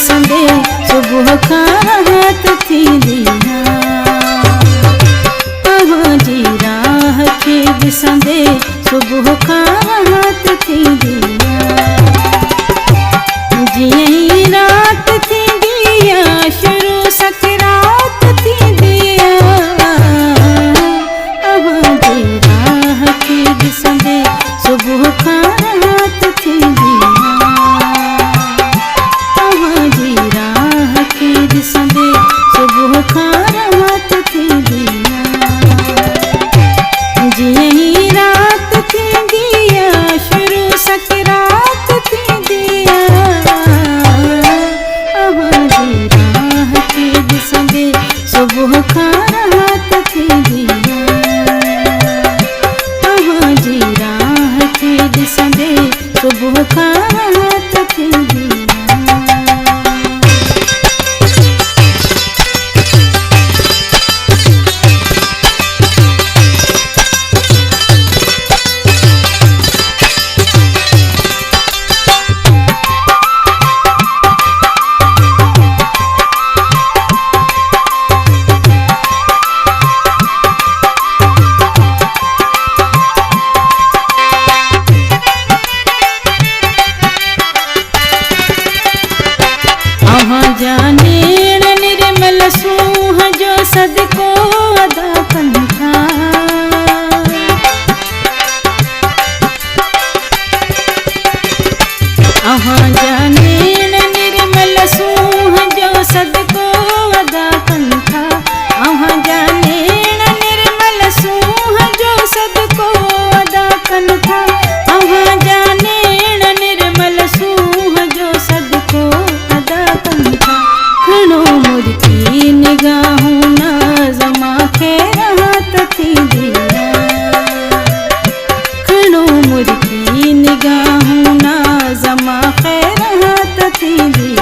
ॾिसंदे सुबुह खां रात थींदी तव्हांजी राह खे ॾिसंदे सुबुह खां रात थींदी जीअं ई रात थींदी आहे शुरू सकरात थींदी तव्हांजी राह खे ॾिसंदे सुबुह खां रात थींदी तव्हांजी राह खे ॾिसंदे सुबुह खां रात थींदी जीअं ई रात थींदी आहे शुरू सकरात थींदी तव्हांजी राह खे ॾिसंदे सुबुह खां रात थींदी तव्हांजी राह खे ॾिसंदे सुबुह खां रात थींदी जानेण निर्मल सूंह जो सदको अदा कनि था जानेण निर्मल सूंह जो सदको अदा कनि था जानेण निर्मल सूंह जो सदको अदा कनि था जानेण निर्मल सूंह जो सदको अदा कनि था खणो मुर्की निगाहूं नाज़मा खे राहत थींदी खणो मुर्की निगाहूं नाज़मा खे राहत थींदी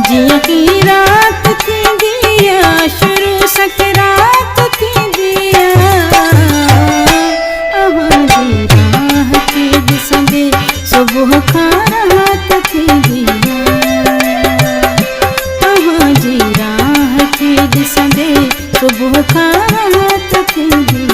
जीअं की रात थींदी आहे शुरू सकरात थींदी तव्हांजी राह खे ॾिसंदे सुबुह खां रात थींदी तव्हांजी राह खे ॾिसंदे सुबुह खां रात थींदी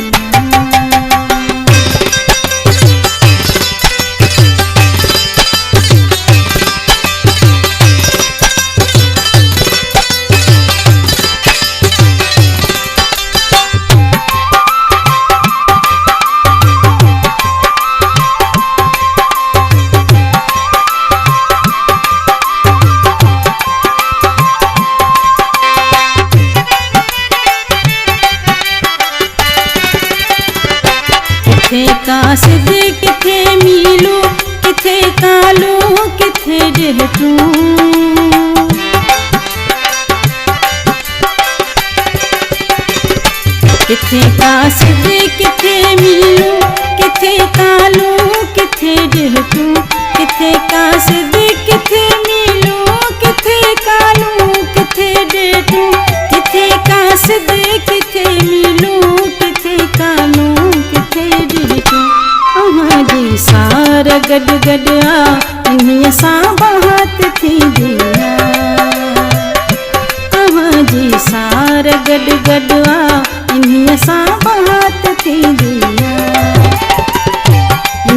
किथे कासिद किथे मीलू किथे कालू किथे ॾेहटूं किथे कासिद किथे मीलू किथे कालू किथे ॾेहटूं किथे कासिद किथे मीलू किथे कालू किथे ॾेहटूं किथे कासिद किथे मीलू किथे कालू किथे ॾेहटूं तव्हांजी सार गॾु गॾु इन्हीअ सां बात थींदी तव्हांजी सार गॾु गॾु इन्हीअ सां बात थींदी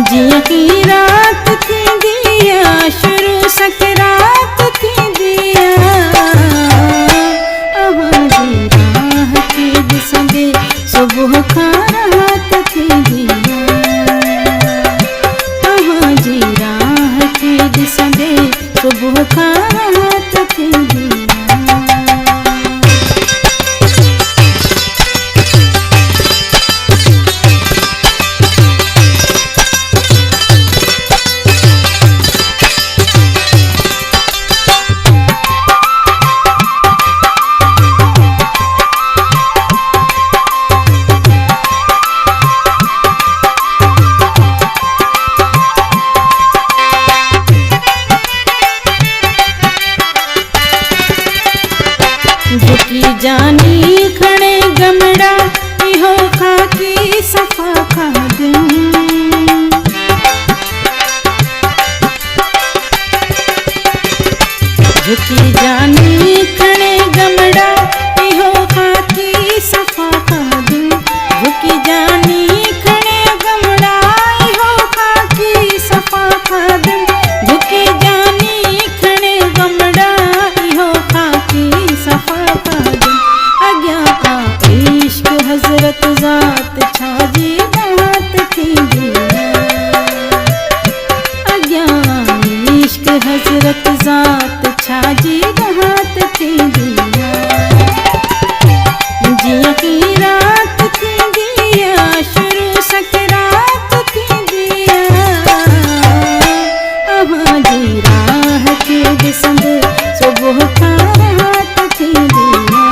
जीअं की रात थींदी आहे शुरू सकरात थींदी तव्हांजी राह खे ॾिसंदे सुबुह खां रात थींदी तव्हांजी राह खे ॾिसंदे सुबुह खां रात थींदी हजरत ज़ात छाजी रात थी दिया जिया की रात थी दिया शुरू सकरात थी दिया अहाँ जी राह के दिसंद सुबह का रात थी दिया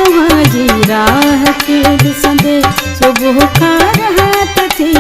अहाँ जी राह के दिसंद सुबह का रात थी